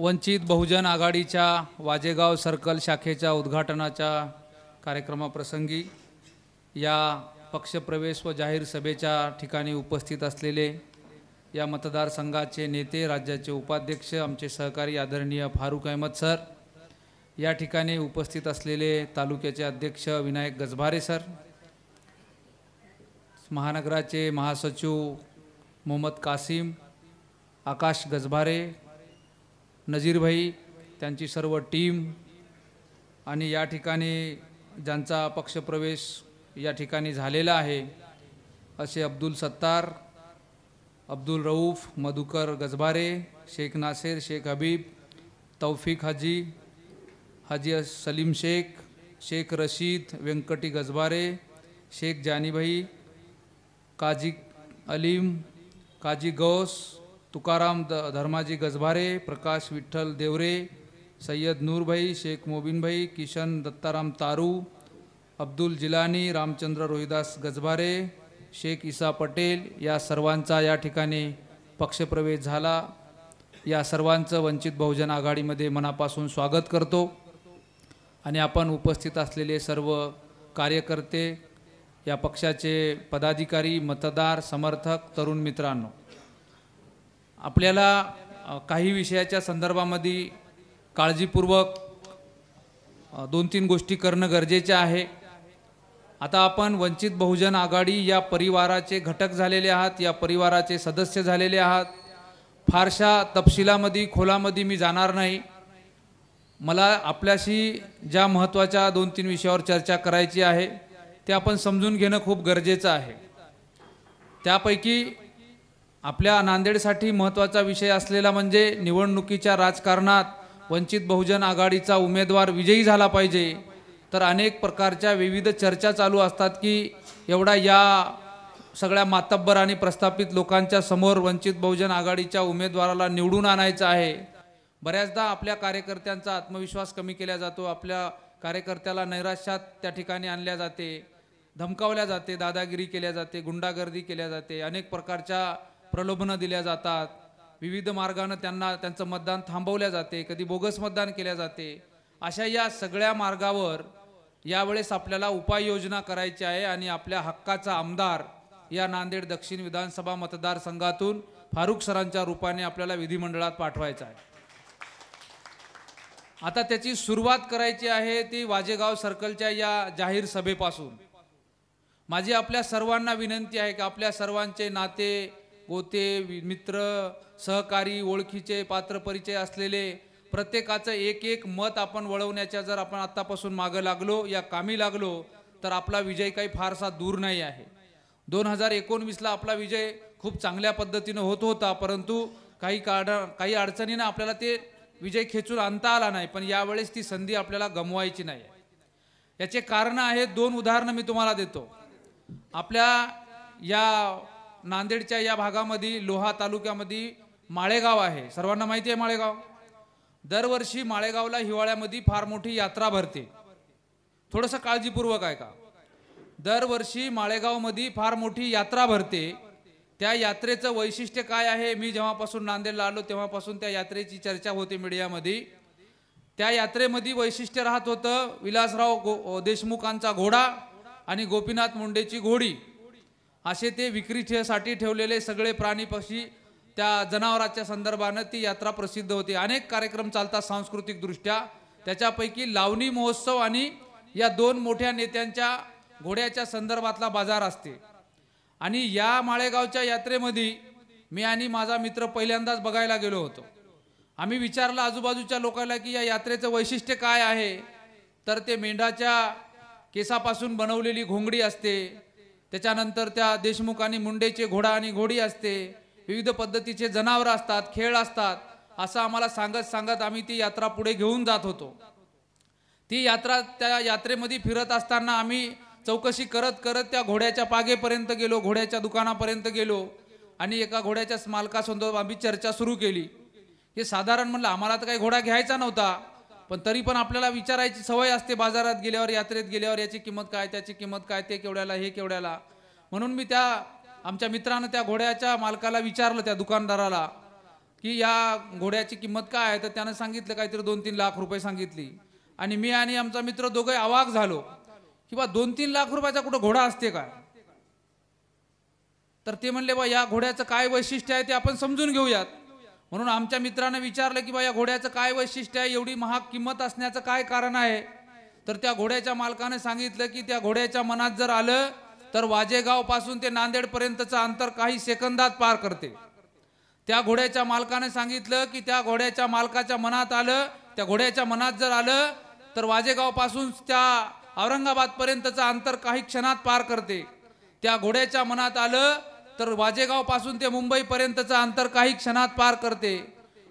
वंचित बहुजन आघाडीच्या वाजेगाव सर्कल शाखेच्या उद्घाटनाच्या कार्यक्रमाप्रसंगी या पक्षप्रवेश व जाहीर सभेच्या ठिकाणी उपस्थित असलेले या मतदारसंघाचे नेते, राज्याचे उपाध्यक्ष, आमचे सहकारी आदरणीय फारुक अहमद सर, या ठिकाणी उपस्थित असलेले तालुक्याचे अध्यक्ष विनायक गजभारे सर, महानगराचे महासचिव मोहम्मद कासिम, आकाश गजभारे, नजीर भाई, त्यांची सर्व टीम आणि या ठिकाणी ज्यांचा पक्षप्रवेश या ठिकाणी झालेला आहे असे अब्दुल सत्तार, अब्दुल रऊफ, मधुकर गजभारे, शेख नासिर, शेख हबीब, तौफिक हाजी, हाजी सलीम शेख, शेख रशीद, व्यंकटी गजभारे, शेख जानीभाई, काजी अलीम, काजी गौस, तुकाराम धर्माजी गजभारे, प्रकाश विठ्ठल देवरे, सय्यद नूरभाई, शेख मोबिन भाई, किशन दत्ताराम तारू, अब्दुल जिलानी, रामचंद्र रोहिदास गजभारे, शेख ईसा पटेल, या सर्वांचा या ठिकाणी पक्षप्रवेश झाला। या सर्वांचं वंचित बहुजन आघाडीमध्ये मनापासून स्वागत करतो आणि आपण उपस्थित असलेले सर्व कार्यकर्ते, या पक्षाचे पदाधिकारी, मतदार, समर्थक, तरुण मित्रांनो, आपल्याला काही विषयाच्या संदर्भामध्ये काळजीपूर्वक 2-3 गोष्टी करणं गरजेचे आहे। आता आपण वंचित बहुजन आघाडी या परिवाराचे घटक झालेले आहात, या परिवाराचे सदस्य झालेले आहात। फारशा तपशिलामध्ये खोलामध्ये मी जाणार नाही। मला आपल्याशी ज्या महत्त्वाच्या 2-3 विषयावर चर्चा करायची आहे ते आपण समजून घेणं खूप गरजेचं आहे। त्यापैकी आपल्या नांदेडसाठी महत्त्वाचा विषय असलेला म्हणजे निवडणुकीच्या राजकारणात वंचित बहुजन आघाडीचा उमेदवार विजयी झाला पाहिजे। तर अनेक प्रकारच्या विविध चर्चा चालू असतात की एवढा या सगळ्या मातब्बर आणि प्रस्थापित लोकांच्या समोर वंचित बहुजन आघाडीच्या उमेदवाराला निवडून आणायचं आहे। बऱ्याचदा आपल्या कार्यकर्त्यांचा आत्मविश्वास कमी केला जातो, आपल्या कार्यकर्त्याला नैराश्यात त्या ठिकाणी आणल्या जाते, धमकावल्या जाते, दादागिरी केल्या जाते, गुंडागर्दी केल्या जाते, अनेक प्रकारच्या प्रलोभनं दिल्या जातात, विविध मार्गाने त्यांचं मतदान थांबवल्या जाते, कधी बोगस मतदान केल्या जाते। अशा या सगळ्या मार्गावर यावेळेस आपल्याला उपाययोजना करायची आहे आणि आपल्या हक्काचा आमदार या नांदेड दक्षिण विधानसभा मतदारसंघातून फारुक सरांच्या रूपाने आपल्याला विधिमंडळात पाठवायचा आहे। आता त्याची सुरुवात करायची आहे ती वाजेगाव सर्कलच्या या जाहीर सभेपासून। माझी आपल्या सर्वांना विनंती आहे की आपल्या सर्वांचे नाते गोते, मित्र, सहकारी, ओळखीचे, पात्र परिचय असलेले प्रत्येकाचं एक मत आपण वळवण्याच्या जर आपण आत्तापासून मागं लागलो, या कामी लागलो, तर आपला विजय काही फारसा दूर नाही आहे। 2019ला आपला विजय खूप चांगल्या पद्धतीने होत होता, परंतु काही अडचणीने आपल्याला ते विजय खेचून आणता आला नाही। पण यावेळेस ती संधी आपल्याला गमवायची नाही। याचे कारण आहेत, 2 उदाहरणं मी तुम्हाला देतो। आपल्या या नांदेडच्या या भागामध्ये लोहा तालुक्यामध्ये माळेगाव आहे, सर्वांना माहिती आहे माळेगाव। दरवर्षी माळेगावला हिवाळ्यामध्ये फार मोठी यात्रा भरते। थोडंसं काळजीपूर्वक ऐका। दरवर्षी माळेगावमध्ये फार मोठी यात्रा भरते। त्या यात्रेचं वैशिष्ट्य काय आहे, मी जेव्हापासून नांदेडला आलो तेव्हापासून त्या यात्रेची चर्चा होते मीडियामध्ये। त्या यात्रेमध्ये वैशिष्ट्य राहत होतं विलासराव देशमुखांचा घोडा आणि गोपीनाथ मुंडेची घोडी, असे ते विक्रीसाठी ठेवलेले सगळे प्राणी पक्षी, त्या जनावरांच्या संदर्भाने ती यात्रा प्रसिद्ध होते। अनेक कार्यक्रम चालतात सांस्कृतिक दृष्ट्या, त्याच्यापैकी लावणी महोत्सव आणि या 2 मोठ्या नेत्यांच्या घोड्याच्या संदर्भातला बाजार असते। आणि या माळेगावच्या यात्रेमध्ये मी आणि माझा मित्र पहिल्यांदाच बघायला गेलो होतो। आम्ही विचारलं आजूबाजूच्या लोकांना की या यात्रेचं वैशिष्ट्य काय आहे, तर ते मेंढाच्या केसापासून बनवलेली घोंगडी असते, त्याच्यानंतर त्या देशमुख आणि मुंडेचे घोडा आणि घोडी असते, विविध पद्धतीचे जनावरं असतात, खेळ असतात, असं आम्हाला सांगत आम्ही ती यात्रा पुढे घेऊन जात होतो। त्या यात्रेमध्ये फिरत असताना आम्ही चौकशी करत त्या घोड्याच्या पागेपर्यंत गेलो, घोड्याच्या दुकानापर्यंत गेलो आणि एका घोड्याच्या मालकासोबत आम्ही चर्चा सुरू केली। हे साधारण म्हणलं आम्हाला तर काही घोडा घ्यायचा नव्हता, पण तरी पण आपल्याला विचारायची सवय असते बाजारात गेल्यावर, यात्रेत गेल्यावर, याची किंमत काय, त्याची किंमत काय, ते केवढ्याला, हे केवढ्याला। म्हणून मी आमच्या मित्रानं त्या घोड्याच्या मालकाला विचारलं, त्या दुकानदाराला, की या घोड्याची किंमत काय आहे, तर त्यानं सांगितलं काहीतरी 2-3 लाख रुपये सांगितली. आणि मी आणि आमचा मित्र दोघे अवाक झालो की बा 2-3 लाख रुपयाचा कुठं घोडा असते का. तर ते म्हणले बा या घोड्याचं काय वैशिष्ट्य आहे ते आपण समजून घेऊयात. म्हणून आमच्या मित्राने विचारलं की बा या घोड्याचं काय वैशिष्ट्य आहे, एवढी महाग किंमत असण्याचं काय कारण आहे. तर त्या घोड्याच्या मालकाने सांगितलं की त्या घोड्याच्या मनात जर आलं तर वाजेगाव पासून ते नांदेड पर्यंतचं अंतर काही सेकंदात पार करते. त्या घोड्याच्या मालकाने सांगितलं की त्या घोड्याच्या मालकाच्या मनात आलं, त्या घोड्याच्या मनात जर आलं तर वाजेगाव पासून त्या औरंगाबाद पर्यंतचं अंतर काही क्षणात पार करते. त्या घोड्याच्या मनात आलं तर वाजेगाव पासून ते मुंबई पर्यंतचं अंतर काही क्षणात पार करते.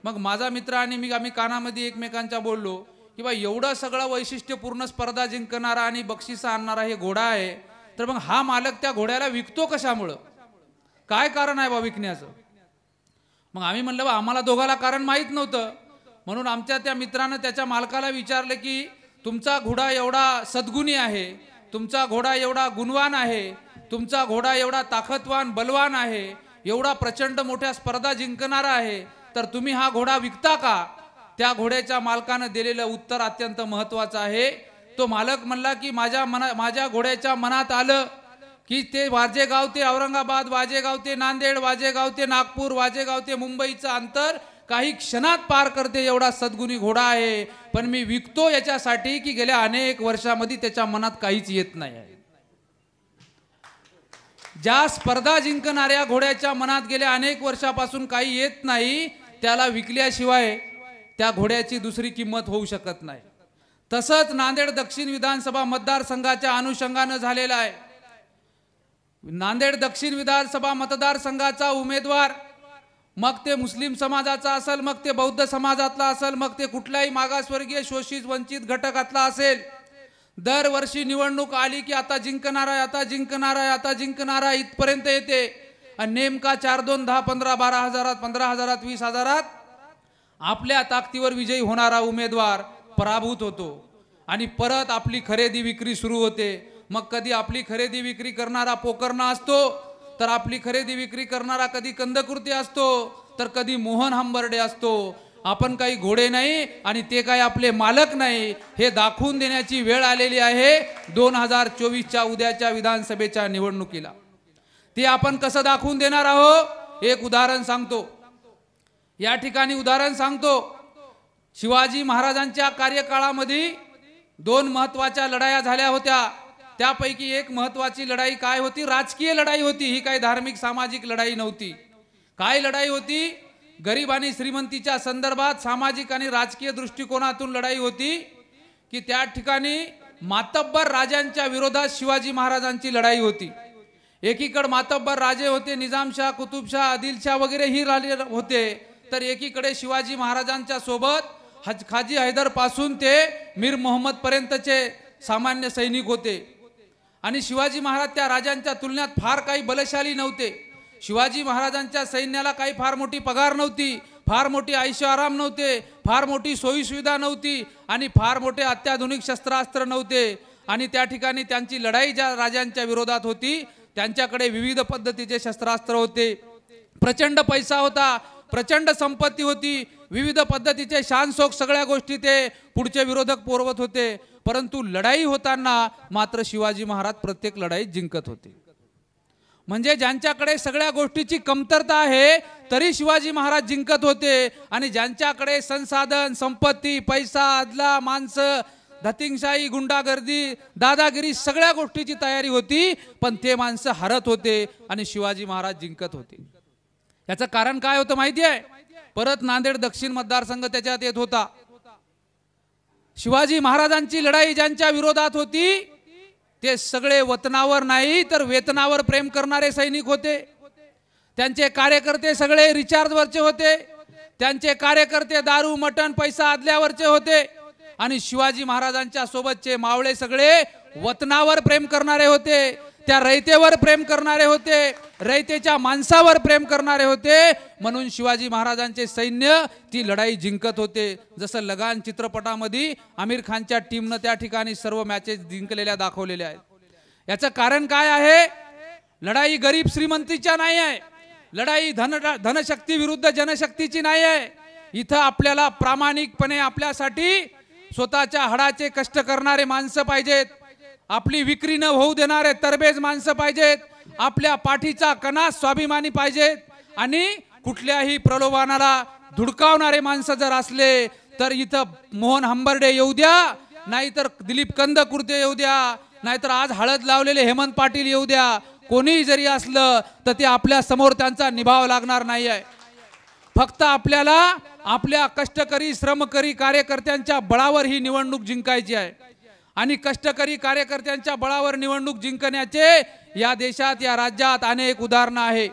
मग माझा मित्र आणि आम्ही कानामध्ये एकमेकांच्या बोललो की बा एवढं सगळं वैशिष्ट्यपूर्ण स्पर्धा जिंकणारा आणि बक्षिसं आणणारा हे घोडा आहे, तर मग हा मालक त्या घोड्याला विकतो कशामुळं, काय कारण आहे बा विकण्याचं. मग आम्ही म्हणलं बा आम्हाला दोघाला कारण माहीत नव्हतं. म्हणून आमच्या त्या मित्रानं त्याच्या मालकाला विचारलं की तुमचा घोडा एवढा सद्गुणी आहे, तुमचा घोडा एवढा गुणवान आहे, तुमचा घोडा एवढा ताकदवान बलवान आहे, एवढा प्रचंड मोठ्या स्पर्धा जिंकणारा आहे, तर तुम्ही हा घोडा विकता का. त्या घोड्याच्या मालकानं दिलेलं उत्तर अत्यंत महत्त्वाचं आहे. तो मालक म्हणला की माझ्या घोड्याच्या मनात आलं की ते वाजेगाव ते औरंगाबाद, वाजेगाव ते नांदेड, वाजेगाव ते नागपूर, वाजेगाव ते मुंबईचं अंतर काही क्षणात पार करते एवढा सद्गुणी घोडा आहे, पण मी विकतो याच्यासाठी की गेल्या अनेक वर्षामध्ये त्याच्या मनात काहीच येत नाही आहे. ज्या स्पर्धा जिंकणाऱ्या घोड्याच्या मनात गेल्या अनेक वर्षापासून काही येत नाही, त्याला विकल्याशिवाय त्या घोड्याची दुसरी किंमत होऊ शकत नाही. तसंच नांदेड दक्षिण विधानसभा मतदारसंघाच्या अनुषंगानं झालेला आहे. नांदेड दक्षिण विधानसभा मतदारसंघाचा उमेदवार मग ते मुस्लिम समाजाचा असेल, मग ते बौद्ध समाजातला असेल, मग ते कुठल्याही मागासवर्गीय शोषित वंचित घटकातला असेल, दरवर्षी निवडणूक आली की आता जिंकणार आहे, आता जिंकणार आहे, आता जिंकणार आहे इथपर्यंत येते. आणि नेमका 4, 2, 10, 15, 12 हजारात, 15 हजारात, 20 हजारात आपल्या ताकदीवर विजयी होणारा उमेदवार पराभूत होतो आणि परत आपली खरेदी विक्री सुरू होते. मग कधी आपली खरेदी विक्री करणारा पोकर्णा असतो, तर आपली खरेदी विक्री करणारा कधी कंदकुर्ती असतो, तर कधी मोहन हंबर्डे असतो. आपण काही घोडे नाही आणि ते काही आपले मालक नाही, हे दाखवून देण्याची वेळ आलेली आहे 2024च्या उद्याच्या विधानसभेच्या निवडणुकीला. ते आपण कसं दाखवून देणार आहोत, एक उदाहरण सांगतो. या ठिकाणी उदाहरण सांगतो. शिवाजी महाराजांच्या कार्यकाळामध्ये 2 महत्त्वाच्या लढाया झाल्या होत्या. त्यापैकी एक महत्त्वाची लढाई काय होती, राजकीय लढाई होती. ही काही धार्मिक सामाजिक लढाई नव्हती. काय लढाई होती, गरीब आणि श्रीमंतीच्या संदर्भात सामाजिक आणि राजकीय दृष्टिकोनातून लढाई होती. की त्या ठिकाणी मातब्बर राजांच्या विरोधात शिवाजी महाराजांची लढाई होती. एकीकडे मातब्बर राजे होते, निजामशाह, कुतुबशाह, आदिलशाह वगैरे ही राजे होते, तर एकीकडे शिवाजी महाराजांच्या सोबत खाजी हैदर पासून ते मीर मोहम्मद पर्यंतचे सामान्य सैनिक होते. आणि शिवाजी महाराज त्या राजांच्या तुलनेत फार काही बलशाली नव्हते. शिवाजी महाराजांच्या सैन्याला काही फार मोठी पगार नव्हती, फार मोठी आयुष्य आराम नव्हते, फार मोठी सोयी सुविधा नव्हती आणि फार मोठे अत्याधुनिक शस्त्रास्त्र नव्हते. आणि त्या ठिकाणी त्यांची लढाई ज्या राजांच्या विरोधात होती त्यांच्याकडे विविध पद्धतीचे शस्त्रास्त्र होते, प्रचंड पैसा होता, प्रचंड संपत्ती होती, विविध पद्धतीचे शानशौक सगळ्या गोष्टी ते पुढचे विरोधक पुरवत होते. परंतु लढाई होताना मात्र शिवाजी महाराज प्रत्येक लढाईत जिंकत होते. म्हणजे ज्यांच्याकडे सगळ्या गोष्टीची कमतरता आहे तरी शिवाजी महाराज जिंकत होते. आणि ज्यांच्याकडे संसाधन, संपत्ती, पैसा, अदला, माणसं, धतिंगशाही, गुंडागर्दी, दादागिरी सगळ्या गोष्टीची तयारी होती, पण ते माणसं हरत होते आणि शिवाजी महाराज जिंकत होते. याचं कारण काय होतं माहिती आहे? परत नांदेड दक्षिण मतदारसंघ त्याच्यात येत होता. शिवाजी महाराजांची लढाई ज्यांच्या विरोधात होती ते सगळे वतनावर नाही तर वेतनावर प्रेम करणारे सैनिक होते. त्यांचे कार्यकर्ते सगळे रिचार्जवरचे होते, त्यांचे कार्यकर्ते दारू, मटण, पैसा आदल्यावरचे होते. आणि शिवाजी महाराजांच्या सोबतचे मावळे सगळे वतनावर प्रेम करणारे होते, त्या रयतेवर प्रेम करणारे होते, रयतेच्या माणसावर प्रेम करणारे होते. म्हणून शिवाजी महाराजांचे सैन्य ती लढाई जिंकत होते. जसं लगान चित्रपटामध्ये आमिर खानच्या टीमनं त्या ठिकाणी सर्व मॅचेस जिंकलेल्या दाखवलेल्या आहेत. याचं कारण काय आहे? लढाई गरीब श्रीमंतीच्या नाही आहे, लढाई धनशक्ती विरुद्ध जनशक्तीची नाही आहे। इथं आपल्याला प्रामाणिकपणे आपल्यासाठी स्वतःच्या हाडाचे कष्ट करणारे माणसं पाहिजेत, आपली विक्री न होऊ देणारे तरबेज माणसं पाहिजेत, आपल्या पाठीचा कणा स्वाभिमानी पाहिजेत आणि कुठल्याही प्रलोभनाला धुडकावणारे माणसं जर असले तर इथं मोहन हंबर्डे येऊ द्या, नाहीतर दिलीप कंदकुर्ते येऊ द्या, नाहीतर आज हळद लावलेले हेमंत पाटील येऊ द्या, कोणीही जरी असलं तर ते आपल्या समोर त्यांचा निभाव लागणार नाही आहे। फक्त आपल्याला आपल्या कष्टकरी श्रमकरी कार्यकर्त्यांच्या बळावर ही निवडणूक जिंकायची आहे आणि कष्टकरी कार्यकर्त्यांच्या बळावर निवडणूक जिंकण्याचे या देशात या राज्यात अनेक उदाहरणं आहेत,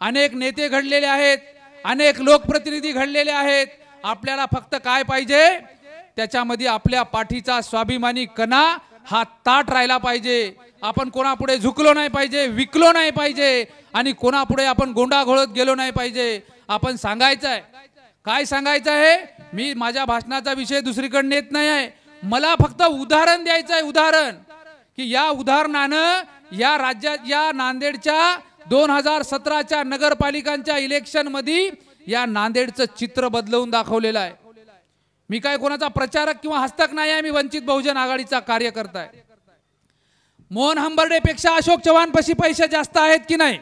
अनेक नेते घडलेले आहेत, अनेक लोकप्रतिनिधी घडलेले आहेत। आपल्याला फक्त काय पाहिजे, त्याच्यामध्ये आपल्या पाठीचा स्वाभिमानी कणा हा ताट राहिला पाहिजे। आपण कोणापुढे झुकलो नाही पाहिजे, विकलो नाही पाहिजे आणि कोणापुढे आपण गोंडा घोळत गेलो नाही पाहिजे। आपण सांगायचं आहे, काय सांगायचं आहे, मी माझ्या भाषणाचा विषय दुसरीकडे नेत नाही आहे, मला फक्त उदाहरण द्यायचं आहे, उदाहरण की या उदाहरणानं या राज्यात या नांदेडच्या 2017च्या नगरपालिकांच्या इलेक्शन मध्ये या नांदेडचं चित्र बदलवून दाखवलेलं आहे। मी काय कोणाचा प्रचारक किंवा हस्तक नाही आहे, मी वंचित बहुजन आघाडीचा कार्यकर्ता आहे। मोहन हंबर्डे पेक्षा अशोक चव्हाण पशी पैसे जास्त आहेत की नाही,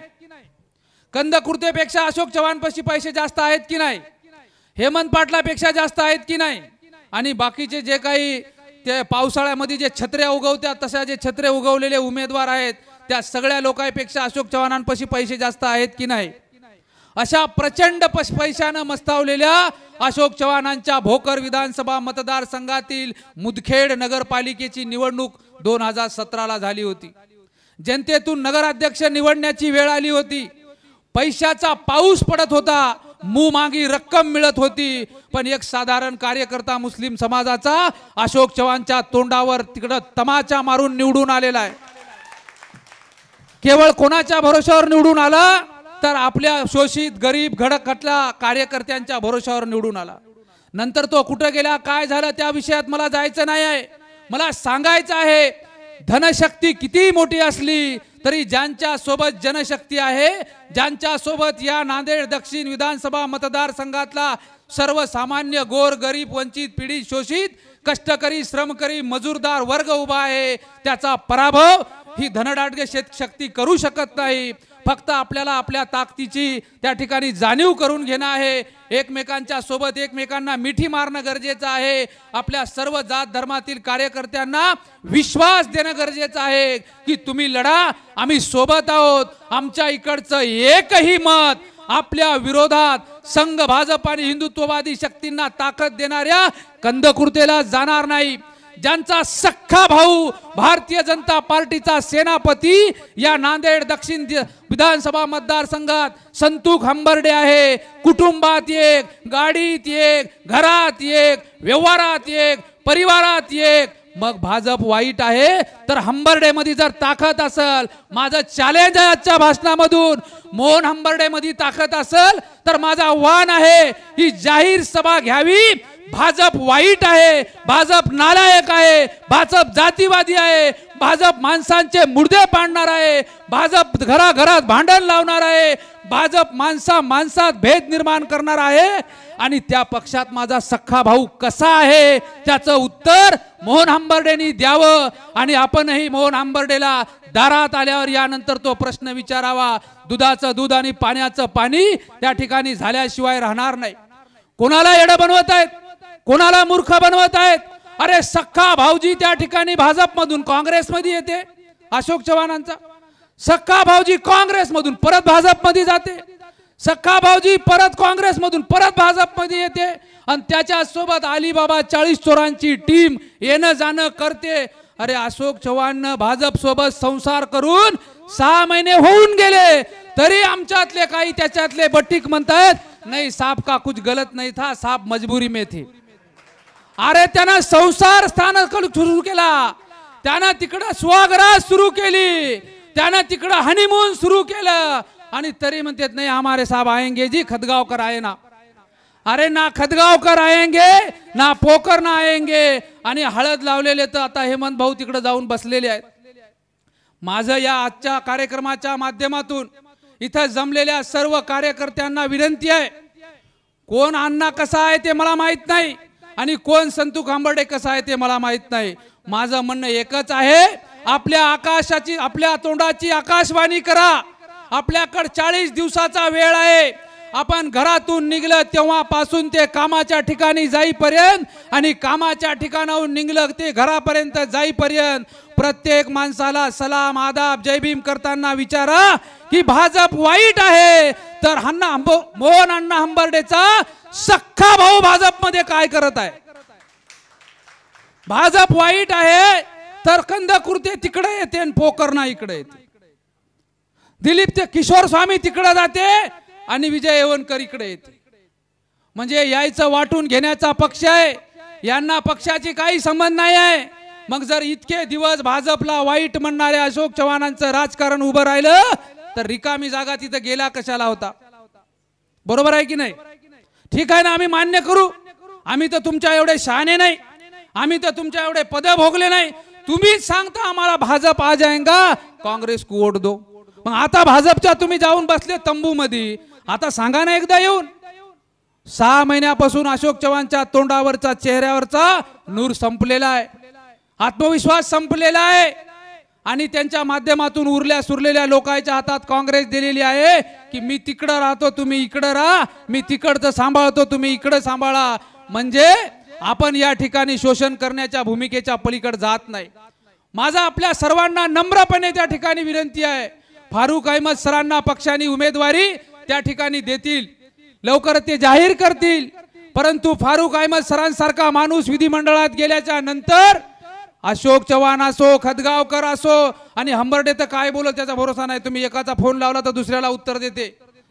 कंदकुर्ते पेक्षा अशोक चव्हाण पशी पैसे जास्त आहेत की नाही, हेमंत पाटला पेक्षा जास्त आहेत की नाही, आणि बाकीचे जे काही ते पावसाळ्यामध्ये जे छत्र्या उगवतात तशा जे छत्रे उगवलेले उमेदवार आहेत त्या सगळ्या लोकांपेक्षा अशोक चव्हाणांपाशी पैसे जास्त आहेत की नाही। अशा प्रचंड पैशानं मस्तावलेल्या अशोक चव्हाणांच्या भोकर विधानसभा मतदारसंघातील मुदखेड नगरपालिकेची निवडणूक 2017ला झाली होती। जनतेतून नगराध्यक्ष निवडण्याची वेळ आली होती, पैशाचा पाऊस पडत होता, मुमागी रक्कम मिळत होती, पण एक साधारण कार्यकर्ता मुस्लिम समाजाचा अशोक चव्हाणच्या तोंडावर तिकडं तमाचा मारून निवडून आलेला आहे। केवळ कोणाच्या भरोशावर निवडून आला तर आपल्या शोषित गरीब घडकटला कार्यकर्त्यांच्या भरोशावर निवडून आला। नंतर तो कुठे गेला, काय झालं त्या विषयात मला जायचं नाही आहे। मला सांगायचं आहे, धनशक्ती किती मोठी असली तरी ज्यांच्या सोबत जनशक्ती आहे, ज्यांच्या सोबत या नांदेड दक्षिण विधानसभा मतदारसंघातला सर्वसामान्य गोर गरीब वंचित पीडित शोषित कष्टकरी श्रमकरी मजूरदार वर्ग उभा आहे, त्याचा पराभव ही धनडाडगे शक्ती करू शकत नाही। फक्त आपल्याला आपल्या ताकदीची त्या ठिकाणी जाणीव करून घेणं आहे, एकमेकांच्या सोबत एकमेकांना मिठी मारणं गरजेचं आहे, आपल्या सर्व जात धर्मातील कार्यकर्त्यांना विश्वास देणं गरजेचं आहे की तुम्ही लढा, आम्ही सोबत आहोत, आमच्या इकडचं एकही मत आपल्या विरोधात संघ भाजप आणि हिंदुत्ववादी शक्तींना ताकद देणाऱ्या कंदकुर्तेला जाणार नाही। ज्यांचा सख्खा भाऊ भारतीय जनता पार्टीचा सेनापती या नांदेड दक्षिण विधानसभा मतदारसंघात संतूक हंबर्डे आहे, कुटुंबात एक, गाडीत एक, घरात एक, व्यवहारात एक, परिवारात एक, मग भाजप वाईट आहे तर हंबर्डे मध्ये जर ताकद असेल, माझं चॅलेंज आहे आजच्या भाषणामधून, मोहन हंबर्डे मध्ये ताकद असेल तर माझा आव्हान आहे ही जाहीर सभा घ्यावी। भाजप वाईट आहे, भाजप नालायक आहे, भाजप जातीवादी आहे, भाजप माणसांचे मुर्दे पाडणार आहे, भाजप घराघरात भांडण लावणार आहे, भाजप माणसात भेद निर्माण करणार आहे आणि त्या पक्षात माझा सख्खा भाऊ कसा आहे त्याचं उत्तर मोहन हंबर्डेंनी द्यावं आणि आपणही मोहन हंबर्डेला दारात आल्यावर यानंतर तो प्रश्न विचारावा। दुधाचं दूध आणि पाण्याचं पाणी त्या ठिकाणी झाल्याशिवाय राहणार नाही। कोणाला येडं बनवत आहेत, कोणाला मूर्ख बनवत आहेत? अरे सख्खा भाऊजी त्या ठिकाणी भाजपमधून काँग्रेसमध्ये येते, अशोक चव्हाणांचा सख्खा भाऊजी काँग्रेसमधून परत भाजपमध्ये जाते, सख्खा भाऊजी परत काँग्रेसमधून परत भाजपमध्ये येते आणि त्याच्या सोबत अलीबाबा 40 चोरांची टीम येणं जाणं करते। अरे अशोक चव्हाण भाजप सोबत संसार करून 6 महिने होऊन गेले तरी आमच्यातले काही त्याच्यातले बट्टिक म्हणतात नाही साहब का कुछ गलत नहीं था, साहब मजबूरी में थे। अरे त्यानं संसार स्थान सुरू केला, त्यानं तिकडं स्वगृह सुरू केली, त्यानं तिकडं हनीमून सुरू केलं आणि तरी म्हणतात नाही हमारे साहब आएंगे जी, खदगावकर आए ना। अरे ना खदगावकर आएंगे ना पोकर ना आएंगे आणि हळद लावलेले तर आता हेमंत भाऊ तिकडे जाऊन बसलेले आहेत। माझं या आजच्या कार्यक्रमाच्या माध्यमातून इथं जमलेल्या सर्व कार्यकर्त्यांना विनंती आहे, कोण अण्णा कसा आहे ते मला माहित नाही आणि कोण संतू खांबर्डे कसा आहे ते मला माहित नाही. माझं म्हणणं एकच आहे, आपल्या तोंडाची आकाशवाणी करा. आपल्याकडे 40 दिवसाचा वेळ आहे. आपण घरातून निघलं तेव्हापासून ते कामाच्या ठिकाणी जाईपर्यंत आणि कामाच्या ठिकाणाहून निघलं ते घरापर्यंत जाईपर्यंत प्रत्येक माणसाला सलाम आदाब जय भीम करताना विचारा की भाजप वाईट आहे तर मोहन अण्णा हंबर्डेचा सख्खा भाऊ भाजपमध्ये काय करत आहे. भाजप वाईट आहे तर कंदकुर्ते तिकडे येते आणि पोकर्णा इकडे येते. दिलीप ते किशोर स्वामी तिकडे जाते आणि विजय येवणकर इकडे येते. म्हणजे यायचं वाटून घेण्याचा पक्ष आहे. यांना पक्षाची काही संबंध नाही आहे. मग जर इतके दिवस भाजपला वाईट म्हणणाऱ्या अशोक चव्हाणांचं राजकारण उभं राहिलं तर रिकामी जागा तिथं गेला कशाला होता. बरोबर आहे की नाही. ठीक आहे ना, आम्ही मान्य करू. आम्ही तर तुमच्या एवढे शहाणे नाही, आम्ही तर तुमच्या एवढे पद भोगले नाही. तुम्हीच सांगता आम्हाला भाजप आ जाएगा काँग्रेस को वोट दो. मग आता भाजपच्या तुम्ही जाऊन बसले तंबू मध्ये, आता सांगा ना एकदा येऊन. 6 महिन्यापासून अशोक चव्हाणच्या तोंडावरचा चेहऱ्यावरचा नूर संपलेला आहे, आत्मविश्वास संपलेला आहे आणि त्यांच्या माध्यमातून उरल्या सुरलेल्या लोकांच्या हातात काँग्रेस दिलेली आहे की मी तिकडं राहतो तुम्ही इकडं राहा, मी तिकडचं सांभाळतो तुम्ही इकडं सांभाळा. म्हणजे आपण या ठिकाणी शोषण करण्याच्या भूमिकेच्या पलीकडे जात नाही. माझा आपल्या सर्वांना नम्रपणे त्या ठिकाणी विनंती आहे, फारुख अहमद सरांना पक्षाने उमेदवारी त्या ठिकाणी देतील, लवकर ते जाहीर करतील. परंतु फारुख अहमद सरांसारखा माणूस विधिमंडळात गेल्याच्या नंतर अशोक चव्हाण असो, खदगावकर असो आणि हंबर्डे तर काय बोलत त्याचा भरोसा नाही. तुम्ही एकाचा फोन लावला तर दुसऱ्याला उत्तर देते.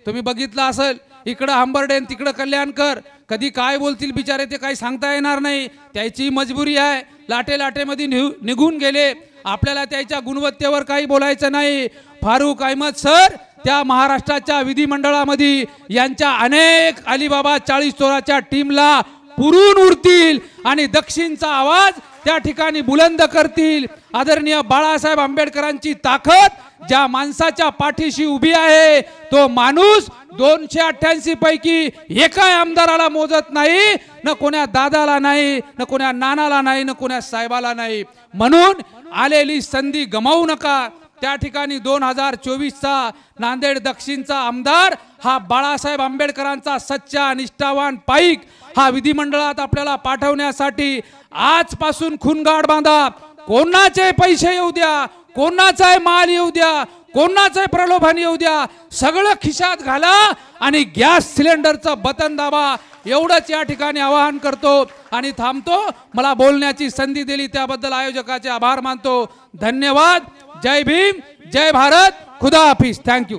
तुम्ही बघितलं असेल, इकडं हंबर्डे तिकडं कल्याणकर, कधी काय बोलतील बिचारे ते काही सांगता येणार नाही. त्याची मजबुरी आहे. लाटे लाटेमध्ये निघून गेले. आपल्याला त्याच्या गुणवत्तेवर काही बोलायचं नाही. फारुख अहमद सर त्या महाराष्ट्राच्या विधिमंडळामध्ये यांच्या अनेक अलिबाबा 40 चोराच्या टीमला पुरून उरतील आणि दक्षिणचा आवाज त्या ठिकाणी बुलंद करतील. आदरणीय बाळासाहेब आंबेडकरांची ताकद ज्या माणसाच्या पाठीशी उभी आहे तो माणूस 288 पैकी एका आमदाराला मोजत नाही, न कोण्या दादाला नाही, न कोण्या नानाला नाही, न कोण्या साहेबाला नाही. म्हणून आलेली संधी गमावू नका. त्या ठिकाणी 2024चा नांदेड दक्षिणचा आमदार हा बाळासाहेब आंबेडकरांचा सच्चा निष्ठावान पाईक हा विधिमंडळात आपल्याला पाठवण्यासाठी आजपासून खूनगाड बांधा. कोणाचे पैसे येऊ द्या, कोणाचा माल येऊ द्या, कोणाचे प्रलोभन येऊ द्या, सगळं खिशात घाला आणि गॅस सिलेंडरचं बटन दाबा. एवढंच या ठिकाणी आवाहन करतो आणि थांबतो. मला बोलण्याची संधी दिली त्याबद्दल आयोजकाचे आभार मानतो. धन्यवाद. जय भीम, जय भारत, खुदा हाफिज. थँक्यू.